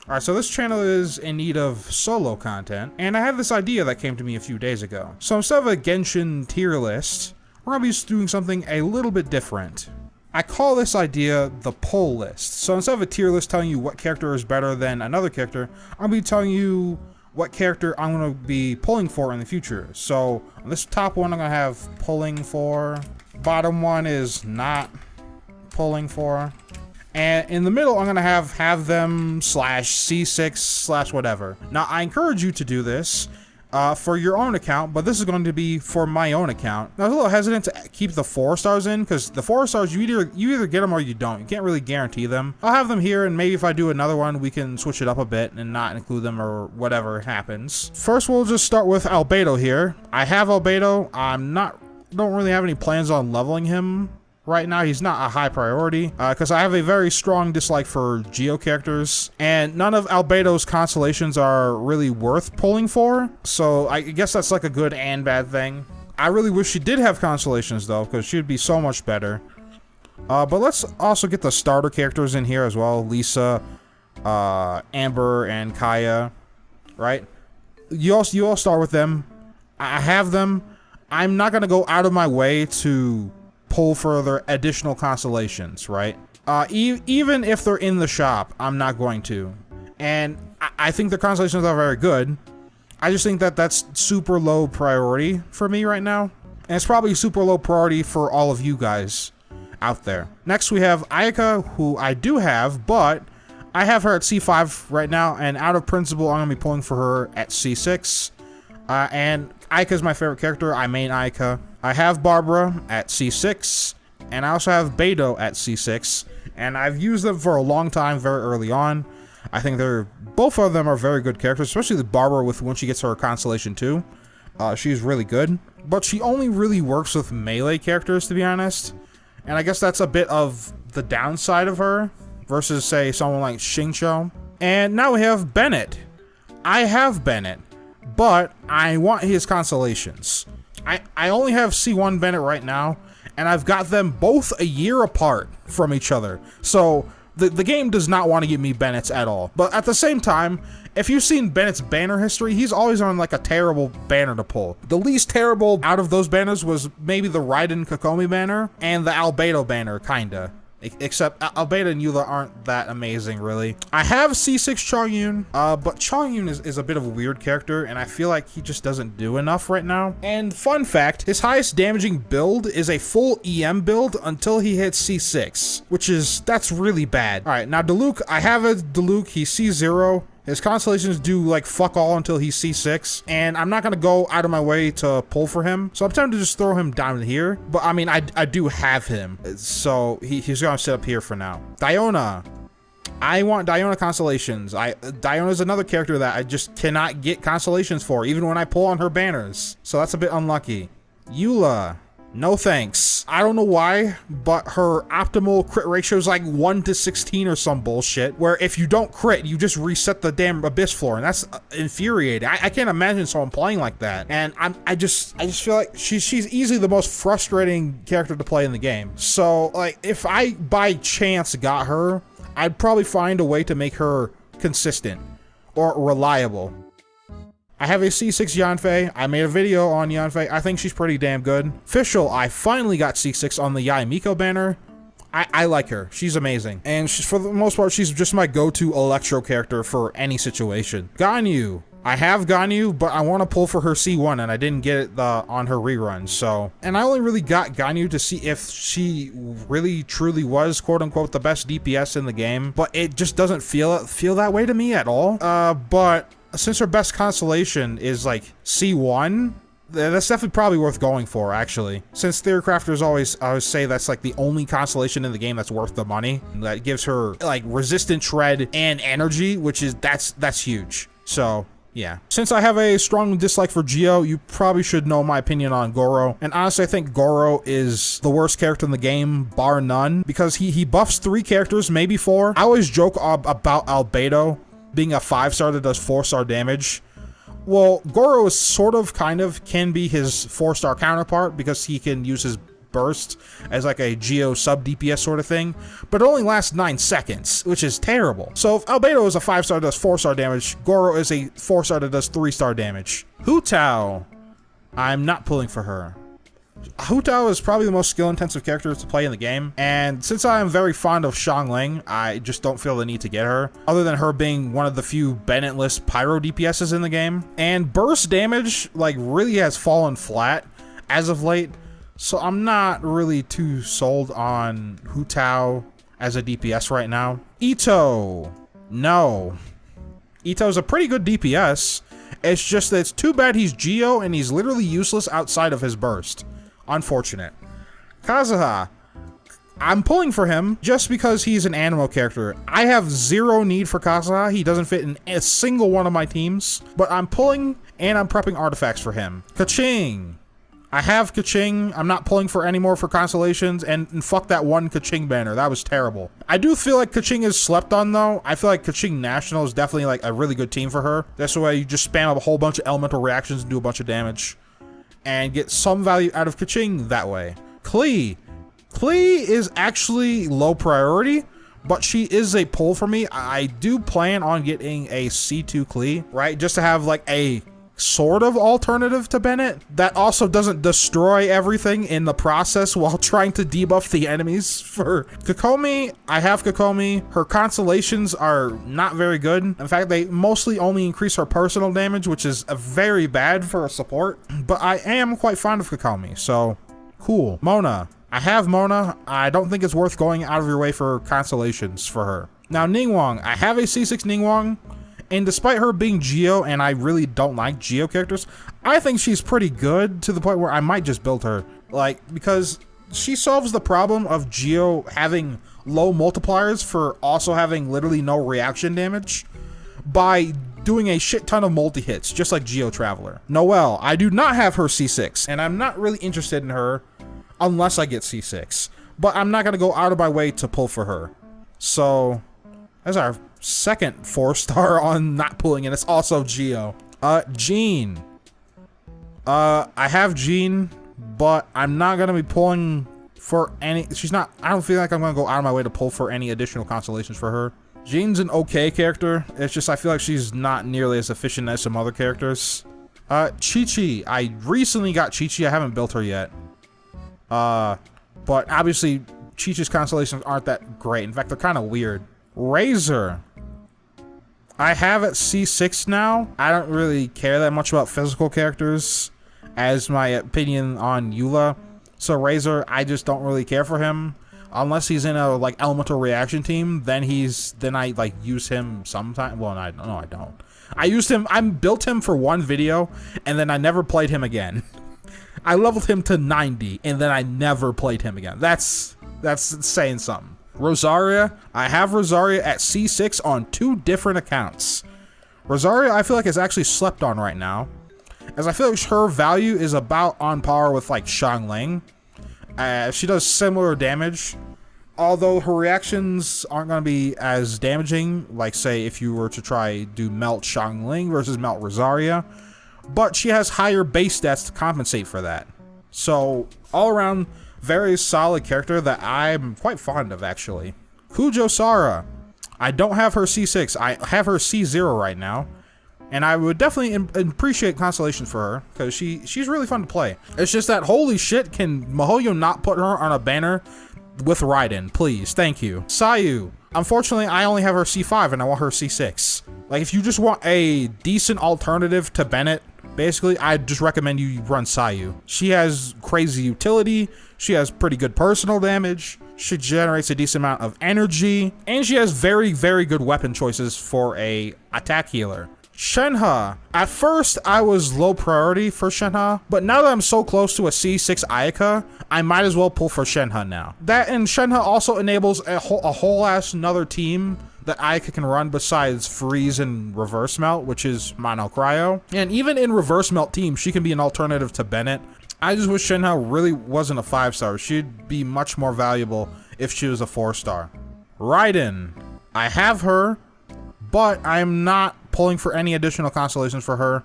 Alright, so this channel is in need of solo content, and I have this idea that came to me a few days ago. So instead of a Genshin tier list, we're gonna be doing something a little bit different. I call this idea the pull list. So instead of a tier list telling you what character is better than another character, I'm gonna be telling you what character I'm gonna be pulling for in the future. So on this top one, I'm gonna have pulling for. Bottom one is not pulling for. And in the middle, I'm gonna have them /C6/ whatever. Now, I encourage you to do this for your own account, but this is going to be for my own account. Now, I was a little hesitant to keep the 4 stars in, because the 4 stars, you either get them or you don't. You can't really guarantee them. I'll have them here, and maybe if I do another one, we can switch it up a bit and not include them or whatever happens. First, we'll just start with Albedo here. I have Albedo. Don't really have any plans on leveling him. Right now, he's not a high priority, because I have a very strong dislike for Geo characters, and none of Albedo's constellations are really worth pulling for, so I guess that's like a good and bad thing. I really wish she did have constellations, though, because she'd be so much better. But let's also get the starter characters in here as well. Lisa, Amber, and Kaya, right? You all start with them. I have them. I'm not going to go out of my way to pull further additional constellations, right? Even if they're in the shop, I'm not going to. And I think the constellations are very good. I just think that that's super low priority for me right now. And it's probably super low priority for all of you guys out there. Next, we have Ayaka, who I do have, but I have her at C5 right now, and out of principle, I'm going to be pulling for her at C6. And Ayaka is my favorite character. I main Ayaka. I have Barbara at C6, and I also have Beidou at C6, and I've used them for a long time, very early on. I think both of them are very good characters, especially the Barbara when she gets her constellation too. She's really good, but she only really works with melee characters, to be honest, and I guess that's a bit of the downside of her versus, say, someone like Xingqiu. And now we have Bennett. I have Bennett, but I want his constellations. I only have C1 Bennett right now, and I've got them both a year apart from each other. So the game does not want to give me Bennett's at all. But at the same time, if you've seen Bennett's banner history, he's always on like a terrible banner to pull. The least terrible out of those banners was maybe the Raiden Keqing banner and the Albedo banner, kinda. Except Albedo and Eula aren't that amazing, really. I have C6 Chongyun, but Chongyun is a bit of a weird character, and I feel like he just doesn't do enough right now. And fun fact, his highest damaging build is a full EM build until he hits C6, that's really bad. All right, now Diluc, I have a Diluc, he's C0. His constellations do like fuck all until he's C6, and I'm not gonna go out of my way to pull for him, so I'm tempted to just throw him down here. But I mean, I do have him, so he's gonna sit up here for now. Diona. I want Diona constellations. Diona is another character that I just cannot get constellations for, even when I pull on her banners, so that's a bit unlucky. Eula. No thanks. I don't know why, but her optimal crit ratio is like 1:16 or some bullshit, where if you don't crit, you just reset the damn abyss floor, and that's infuriating. I can't imagine someone playing like that, and I just feel like she's easily the most frustrating character to play in the game. So like, if I by chance got her, I'd probably find a way to make her consistent or reliable. I have a C6 Yanfei. I made a video on Yanfei. I think she's pretty damn good. Official, I finally got C6 on the Yae Miko banner. I like her. She's amazing. And for the most part, she's just my go-to Electro character for any situation. Ganyu. I have Ganyu, but I want to pull for her C1, and I didn't get it on her rerun, so. And I only really got Ganyu to see if she really truly was, quote-unquote, the best DPS in the game, but it just doesn't feel that way to me at all. But since her best constellation is like C1, that's definitely probably worth going for, actually. Since Theory Crafters always say that's like the only constellation in the game that's worth the money. That gives her like resistant shred and energy, which is that's huge. So yeah. Since I have a strong dislike for Geo, you probably should know my opinion on Goro. And honestly, I think Goro is the worst character in the game, bar none, because he buffs 3 characters, maybe 4. I always joke about Albedo being a 5-star that does 4-star damage. Well, Goro is kind of can be his 4-star counterpart because he can use his burst as like a Geo sub DPS sort of thing, but it only lasts 9 seconds, which is terrible. So if Albedo is a 5-star that does 4-star damage, Goro is a 4-star that does 3-star damage. Hu Tao, I'm not pulling for her. Hu Tao is probably the most skill-intensive character to play in the game, and since I am very fond of Xiangling, I just don't feel the need to get her, other than her being one of the few Bennett-less Pyro DPSs in the game. And burst damage, like, really has fallen flat as of late, so I'm not really too sold on Hu Tao as a DPS right now. Ito, no. Ito's a pretty good DPS, it's just that it's too bad he's Geo and he's literally useless outside of his burst. Unfortunate. Kazuha, I'm pulling for him just because he's an Anemo character. I have zero need for Kazuha. He doesn't fit in a single one of my teams, but I'm pulling and I'm prepping artifacts for him. Keqing. I have Keqing. I'm not pulling for any more for constellations, and fuck that one Keqing banner. That was terrible. I do feel like Keqing is slept on though. I feel like Keqing National is definitely like a really good team for her. That's why you just spam up a whole bunch of elemental reactions and do a bunch of damage and get some value out of Keqing that way. Klee. Klee is actually low priority, but she is a pull for me. I do plan on getting a C2 Klee, right? Just to have like a sort of alternative to Bennett that also doesn't destroy everything in the process while trying to debuff the enemies. For Kokomi, I have Kokomi. Her constellations are not very good. In fact, they mostly only increase her personal damage, which is very bad for a support, but I am quite fond of Kokomi, so cool. Mona, I have Mona. I don't think it's worth going out of your way for constellations for her. Now Ningguang, I have a C6 Ningguang. And despite her being Geo, and I really don't like Geo characters, I think she's pretty good to the point where I might just build her. Like, because she solves the problem of Geo having low multipliers for also having literally no reaction damage by doing a shit ton of multi-hits, just like Geo Traveler. Noelle, I do not have her C6, and I'm not really interested in her unless I get C6. But I'm not gonna go out of my way to pull for her. So, that's our second 4-star on not pulling, and it's also Geo. Jean. I have Jean, but I'm not gonna be pulling for any. I don't feel like I'm gonna go out of my way to pull for any additional constellations for her. Jean's an okay character. It's just I feel like she's not nearly as efficient as some other characters. Chi-Chi. I recently got Chi-Chi. I haven't built her yet. But obviously Chi-Chi's constellations aren't that great. In fact, they're kind of weird. Razor. I have at C6 now. I don't really care that much about physical characters as my opinion on Eula. So Razor, I just don't really care for him. Unless he's in a like elemental reaction team, then I like use him sometime. Well, I don't. I used him, I built him for one video and then I never played him again. I leveled him to 90 and then I never played him again. That's saying something. Rosaria, I have Rosaria at C6 on 2 different accounts. Rosaria, I feel like is actually slept on right now, as I feel like her value is about on par with like Xiangling. She does similar damage, although her reactions aren't going to be as damaging, like say if you were to try do Melt Xiangling versus Melt Rosaria, but she has higher base stats to compensate for that. So all around, very solid character that I'm quite fond of, actually. Kujo Sara. I don't have her C6. I have her C0 right now. And I would definitely appreciate constellations for her, because she's really fun to play. It's just that, holy shit, can Mihoyo not put her on a banner with Raiden? Please, thank you. Sayu. Unfortunately, I only have her C5 and I want her C6. Like, if you just want a decent alternative to Bennett, basically, I just recommend you run Sayu. She has crazy utility, she has pretty good personal damage, she generates a decent amount of energy, and she has very, very good weapon choices for a attack healer. Shenhe. At first, I was low priority for Shenhe, but now that I'm so close to a C6 Ayaka, I might as well pull for Shenhe now. That and Shenhe also enables a whole ass another team that Ayaka can run besides freeze and reverse melt, which is mono cryo. And even in reverse melt teams, she can be an alternative to Bennett. I just wish Shenhe really wasn't a 5-star. She'd be much more valuable if she was a 4-star. Raiden. I have her, but I'm not pulling for any additional constellations for her.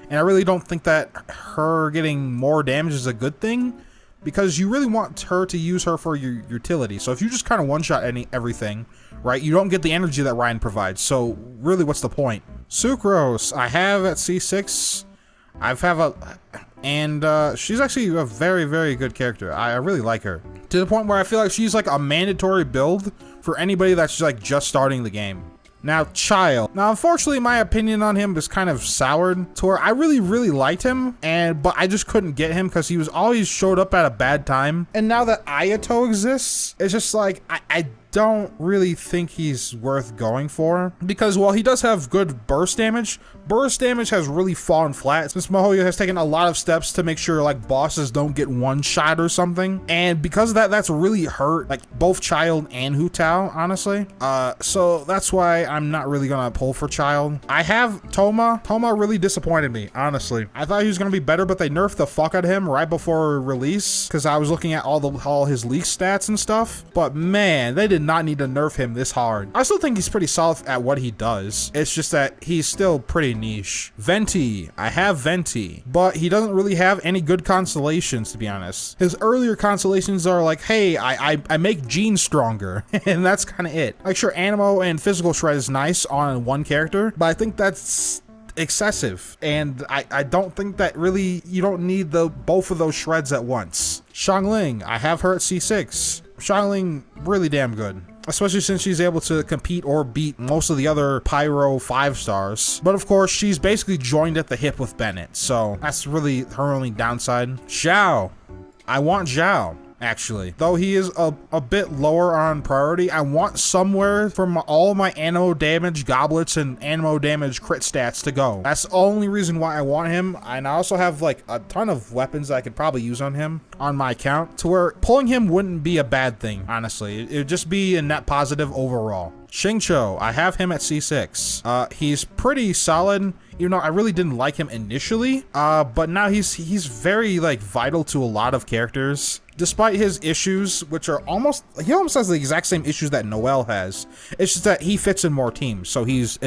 And I really don't think that her getting more damage is a good thing, because you really want her to use her for your utility. So if you just kind of one-shot everything, right, you don't get the energy that Ryan provides. So really, what's the point? Sucrose, I have at C6. She's actually a very, very good character. I really like her, to the point where I feel like she's like a mandatory build for anybody that's like just starting the game. Now, Child. Now, unfortunately, my opinion on him was kind of soured to where I really, really liked him, but I just couldn't get him because he was always showed up at a bad time. And now that Ayato exists, it's just like, I don't really think he's worth going for, because while he does have good burst damage has really fallen flat since Mihoyo has taken a lot of steps to make sure like bosses don't get one shot or something, and because of that, that's really hurt like both Child and Hu Tao, honestly. So that's why I'm not really gonna pull for Child. I have Toma. Toma really disappointed me, honestly. I thought he was gonna be better, but they nerfed the fuck out of him right before release because I was looking at all his leak stats and stuff, but man, they did not need to nerf him this hard. I still think he's pretty solid at what he does. It's just that he's still pretty niche. Venti, I have Venti, but he doesn't really have any good constellations, to be honest. His earlier constellations are like, hey, I make genes stronger, and that's kind of it. Like, sure, Animo and Physical Shred is nice on one character, but I think that's excessive, and I don't think that really, you don't need both of those shreds at once. Xiangling, I have her at C6. Xiangling, really damn good, especially since she's able to compete or beat most of the other Pyro 5 stars. But of course, she's basically joined at the hip with Bennett, so that's really her only downside. Xiao, I want Xiao. Actually, though he is a bit lower on priority, I want somewhere from all my Animo damage goblets and Animo damage crit stats to go. That's the only reason why I want him. And I also have like a ton of weapons that I could probably use on him on my account, to where pulling him wouldn't be a bad thing, honestly. It would just be a net positive overall. Xingqiu, I have him at C6. He's pretty solid, even though I really didn't like him initially, but now he's very like vital to a lot of characters. Despite his issues, which are almost has the exact same issues that Noelle has. It's just that he fits in more teams, so he's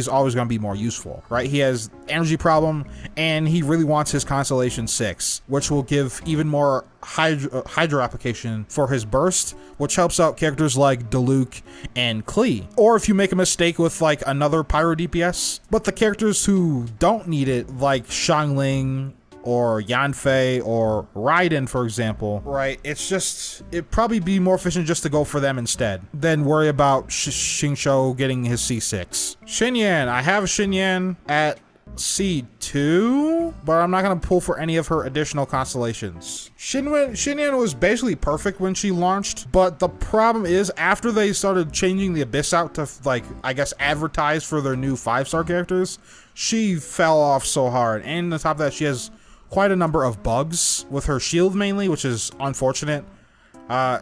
always going to be more useful, right? He has energy problem, and he really wants his Constellation 6, which will give even more Hydro application for his burst, which helps out characters like Diluc and Klee. Or if you make a mistake with like another Pyro DPS. But the characters who don't need it, like Xiangling, or Yanfei, or Raiden, for example, right? It'd probably be more efficient just to go for them instead than worry about Xingqiu getting his C6. Xinyan, I have Xinyan at C2, but I'm not gonna pull for any of her additional constellations. Xinyan was basically perfect when she launched, but the problem is after they started changing the Abyss out to like, I guess, advertise for their new 5-star characters, she fell off so hard. And on top of that, she has quite a number of bugs with her shield mainly, which is unfortunate.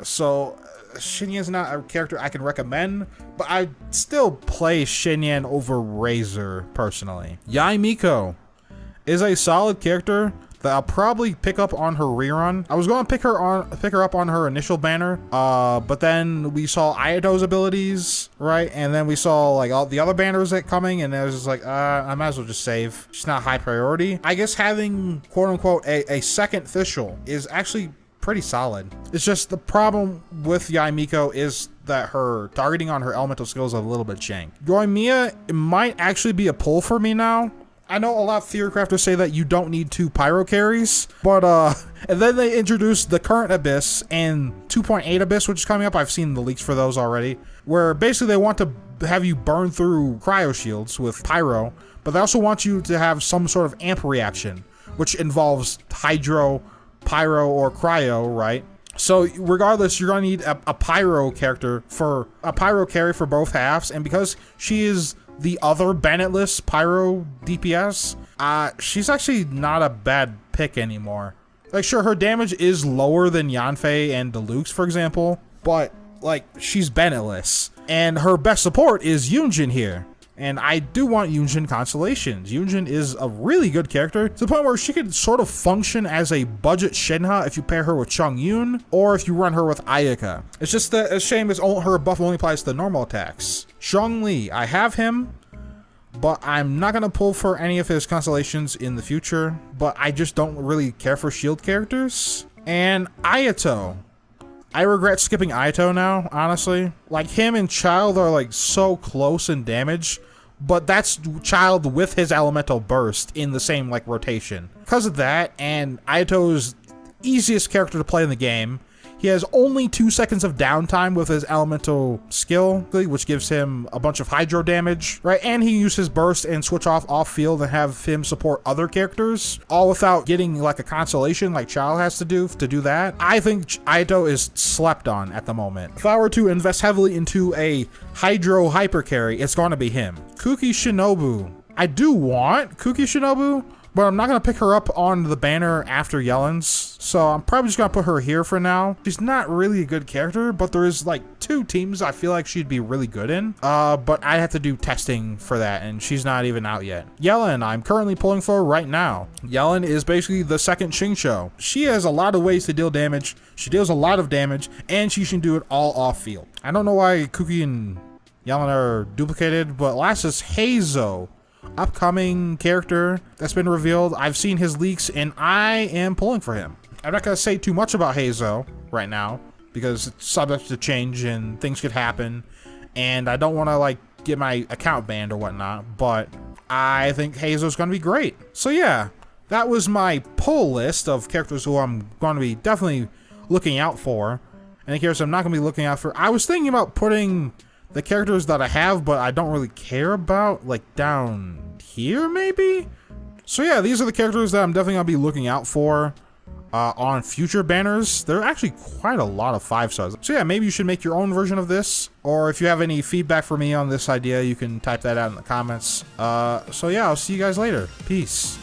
So Xinyan's not a character I can recommend, but I still play Xinyan over Razor personally. Yai Miko is a solid character that I'll probably pick up on her rerun. I was going to pick her up on her initial banner, but then we saw Ayato's abilities, right? And then we saw like all the other banners that coming, and it was just like, I might as well just save. She's not high priority. I guess having quote unquote a second official is actually pretty solid. It's just the problem with Yai Miko is that her targeting on her elemental skills is a little bit jank. Yoimiya, it might actually be a pull for me now. I know a lot of theory crafters say that you don't need 2 pyro carries, but and then they introduced the current Abyss and 2.8 Abyss, which is coming up. I've seen the leaks for those already, where basically they want to have you burn through cryo shields with pyro, but they also want you to have some sort of amp reaction, which involves hydro, pyro, or cryo, right? So regardless, you're gonna need a pyro character for a pyro carry for both halves, and because she is the other Bennettless Pyro DPS, she's actually not a bad pick anymore. Like, sure, her damage is lower than Yanfei and Diluc's, for example, but like, she's Bennettless, and her best support is Yunjin here. And I do want Yunjin constellations. Yunjin is a really good character to the point where she could sort of function as a budget Shenhe if you pair her with Chongyun, or if you run her with Ayaka. It's just that a shame is her buff only applies to normal attacks. Zhongli, I have him, but I'm not gonna pull for any of his constellations in the future, but I just don't really care for shield characters. And Ayato. I regret skipping Ayato now, honestly. Like, him and Child are like so close in damage, but that's Child with his elemental burst in the same like rotation. Because of that, and Ayato's easiest character to play in the game, he has only 2 seconds of downtime with his elemental skill, which gives him a bunch of hydro damage, right? And he can use his burst and switch off field and have him support other characters, all without getting like a constellation like Child has to do that. I think Ayato is slept on at the moment. If I were to invest heavily into a hydro hyper carry, it's going to be him. Kuki Shinobu. I do want Kuki Shinobu, but I'm not going to pick her up on the banner after Yelen's, so I'm probably just going to put her here for now. She's not really a good character, but there is like 2 teams I feel like she'd be really good in, but I have to do testing for that, and she's not even out yet. Yelen, I'm currently pulling for right now. Yelen is basically the second Xingqiu. She has a lot of ways to deal damage, she deals a lot of damage, and she can do it all off field. I don't know why Kuki and Yelen are duplicated, but last is Heizo. Upcoming character that's been revealed. I've seen his leaks and I am pulling for him. I'm not gonna say too much about Heizo right now because it's subject to change and things could happen, and I don't want to like get my account banned or whatnot, but I think Heizo's gonna be great. So yeah, that was my pull list of characters who I'm going to be definitely looking out for, and the characters I'm not gonna be looking out for. I was thinking about putting the characters that I have but I don't really care about like down here maybe. So yeah, these are the characters that I'm definitely gonna be looking out for on future banners. There are actually quite a lot of 5 stars. So yeah, maybe you should make your own version of this, or if you have any feedback for me on this idea, you can type that out in the comments. So yeah, I'll see you guys later. Peace.